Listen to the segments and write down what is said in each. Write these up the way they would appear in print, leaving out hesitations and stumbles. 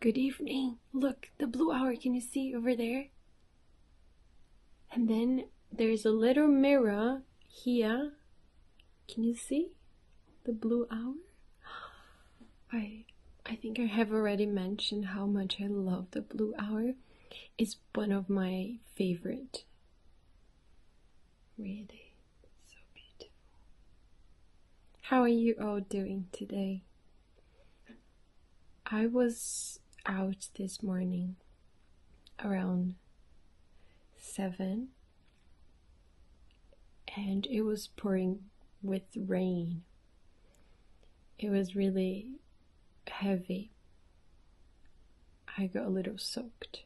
Good evening. Look, the blue hour, can you see over there? And then there's a little mirror here. Can you see the blue hour? I think I have already mentioned how much I love the blue hour. It's one of my favorite. Really, so beautiful. How are you all doing today? I was out this morning around 7 and it was pouring with rain. It was really heavy. I got a little soaked.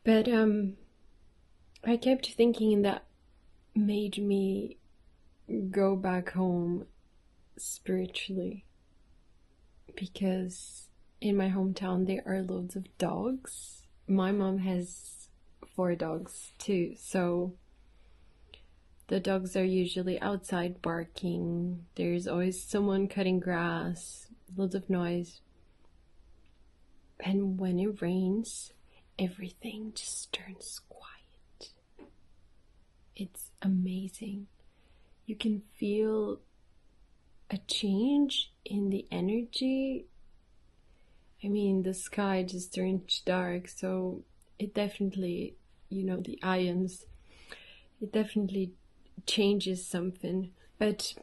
But I kept thinking that made me go back home spiritually, because in my hometown there are loads of dogs. My mom has 4 dogs too, so the dogs are usually outside barking. There's always someone cutting grass, loads of noise. And when it rains, everything just turns quiet. It's amazing. You can feel a change in the energy. I mean, the sky just turns dark, so it definitely, the ions, it definitely changes something. But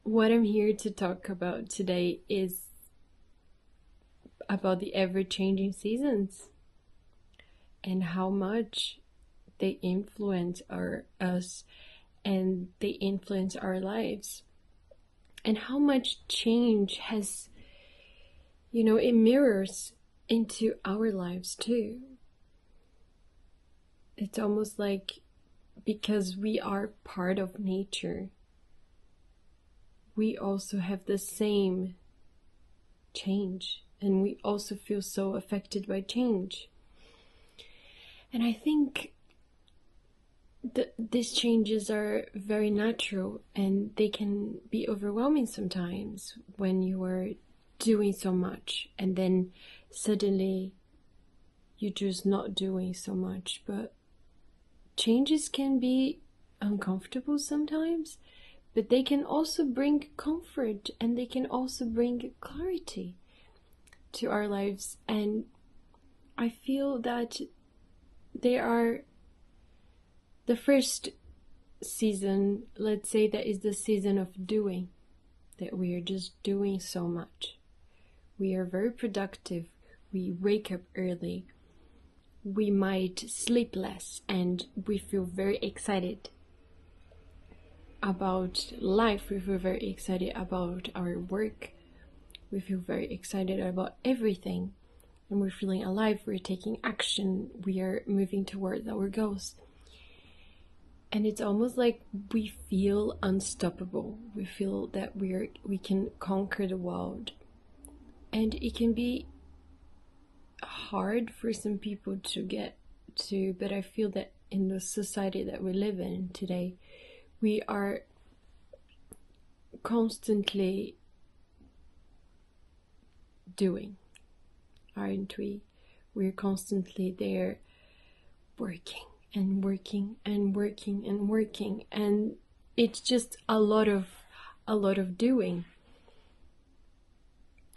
what I'm here to talk about today is about the ever-changing seasons and how much they influence us and they influence our lives, and how much change has, it mirrors into our lives too. It's almost like, because we are part of nature, we also have the same change, and we also feel so affected by change. And I think these changes are very natural, and they can be overwhelming sometimes when you are doing so much and then suddenly you're just not doing so much. But changes can be uncomfortable sometimes, but they can also bring comfort, and they can also bring clarity to our lives. And I feel that they are the first season, let's say, that is the season of doing, that we are just doing so much. We are very productive. We wake up early. We might sleep less, and we feel very excited about life. We feel very excited about our work. We feel very excited about everything, and we're feeling alive. We're taking action. We are moving towards our goals. And it's almost like we feel unstoppable. We feel that we can conquer the world. And it can be hard for some people to get to, but I feel that in the society that we live in today, we are constantly doing, aren't we? We're constantly there working and working and working and working, and it's just a lot of doing.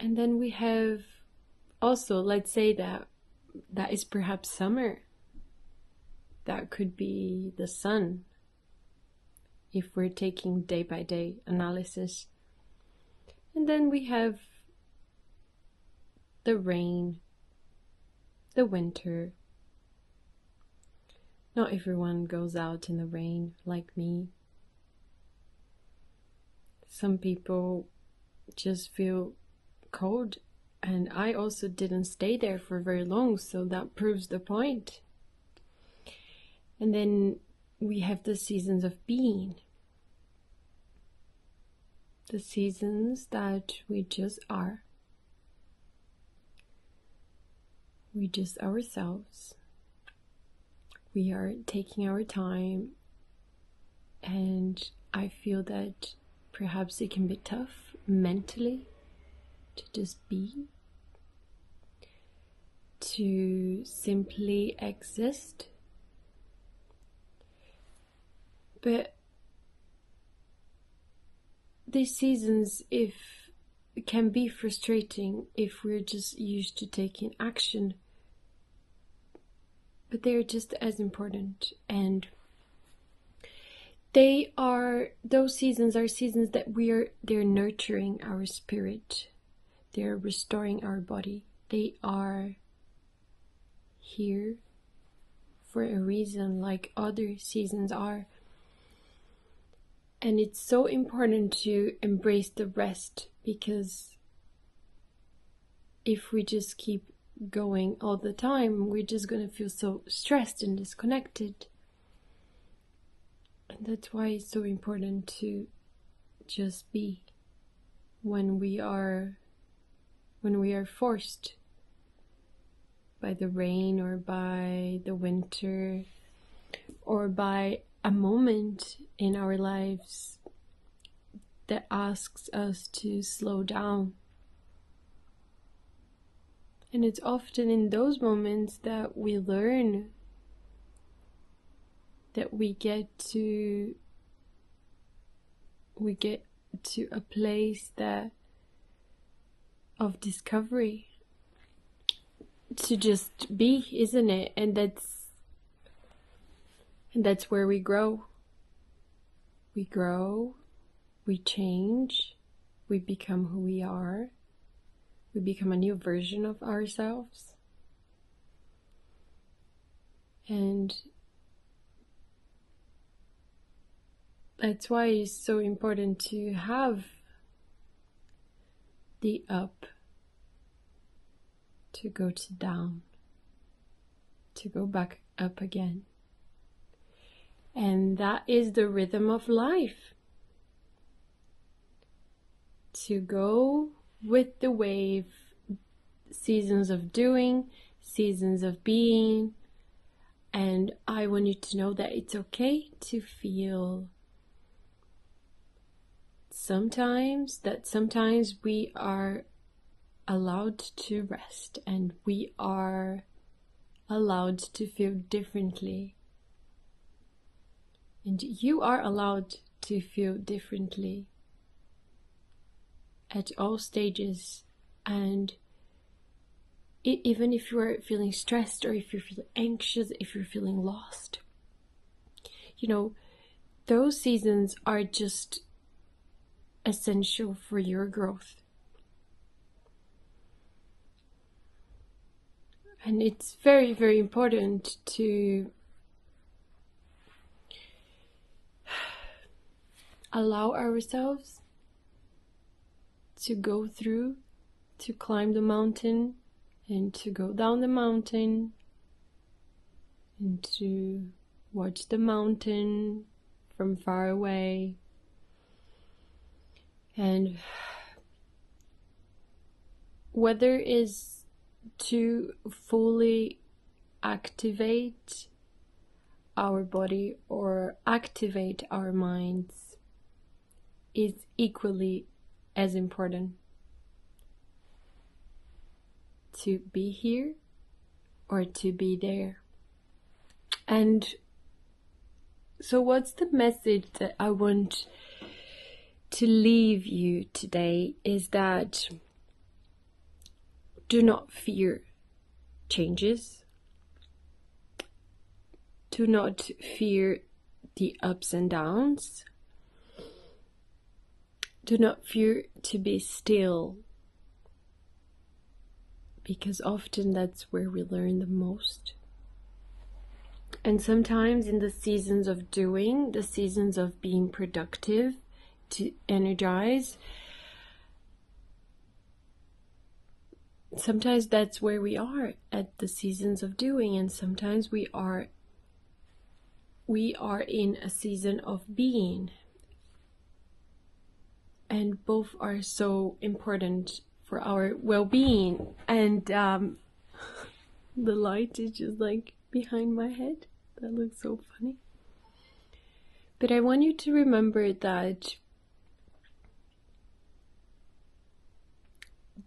And then we have also, let's say that is perhaps summer. That could be the sun, if we're taking day by day analysis. And then we have the rain, the winter. Not everyone goes out in the rain like me. Some people just feel cold, and I also didn't stay there for very long, so that proves the point. And then we have the seasons of being, the seasons that we just are. We just ourselves. We are taking our time, and I feel that perhaps it can be tough mentally to just be, to simply exist. But these seasons can be frustrating if we're just used to taking action. But they're just as important, and those seasons are seasons that they're nurturing our spirit, they're restoring our body, they are here for a reason, like other seasons are. And it's so important to embrace the rest, because if we just keep going all the time, we're just gonna feel so stressed and disconnected. And that's why it's so important to just be when we are forced by the rain or by the winter or by a moment in our lives that asks us to slow down. And it's often in those moments that we learn, that we get to a place of discovery, to just be, isn't it? And that's where we grow. We grow, we change, we become who we are, we become a new version of ourselves. And that's why it's so important to have the up, to go to down, to go back up again. And that is the rhythm of life. To go with the wave, seasons of doing, seasons of being. And I want you to know that it's okay to feel sometimes we are allowed to rest, and we are allowed to feel differently. And you are allowed to feel differently at all stages. And even if you are feeling stressed, or if you're feeling anxious, if you're feeling lost, those seasons are just essential for your growth. And it's very, very important to allow ourselves to go through, to climb the mountain, and to go down the mountain, and to watch the mountain from far away. And whether is to fully activate our body or activate our minds is equally as important. To be here or to be there. And so what's the message that I want to leave you today is that do not fear changes. Do not fear the ups and downs. Do not fear to be still, because often that's where we learn the most. And sometimes in the seasons of doing, the seasons of being productive, to energize, sometimes that's where we are at the seasons of doing, and sometimes we are in a season of being. And both are so important for our well-being. And the light is just like behind my head. That looks so funny. But I want you to remember that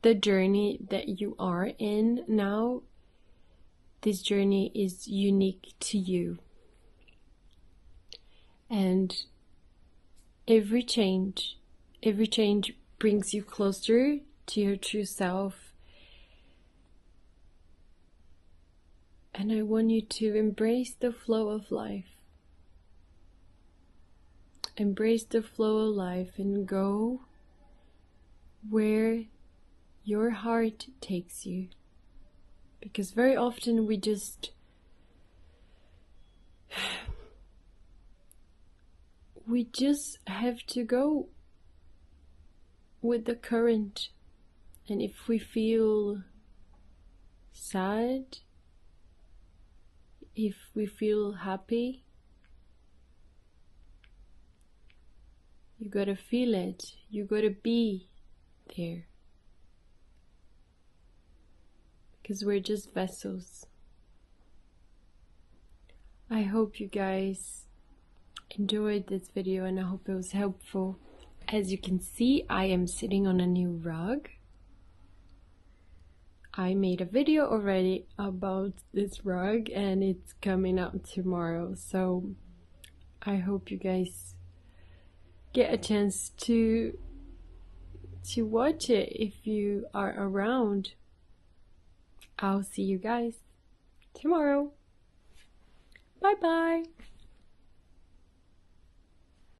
the journey that you are in now this journey is unique to you. And every change brings you closer to your true self. And I want you to embrace the flow of life. Embrace the flow of life and go where your heart takes you. Because very often we just have to go with the current. And if we feel sad, if we feel happy, you gotta feel it. You gotta be there. Because we're just vessels. I hope you guys enjoyed this video and I hope it was helpful. As you can see, I am sitting on a new rug. I made a video already about this rug and it's coming out tomorrow. So I hope you guys get a chance to watch it if you are around. I'll see you guys tomorrow. Bye bye.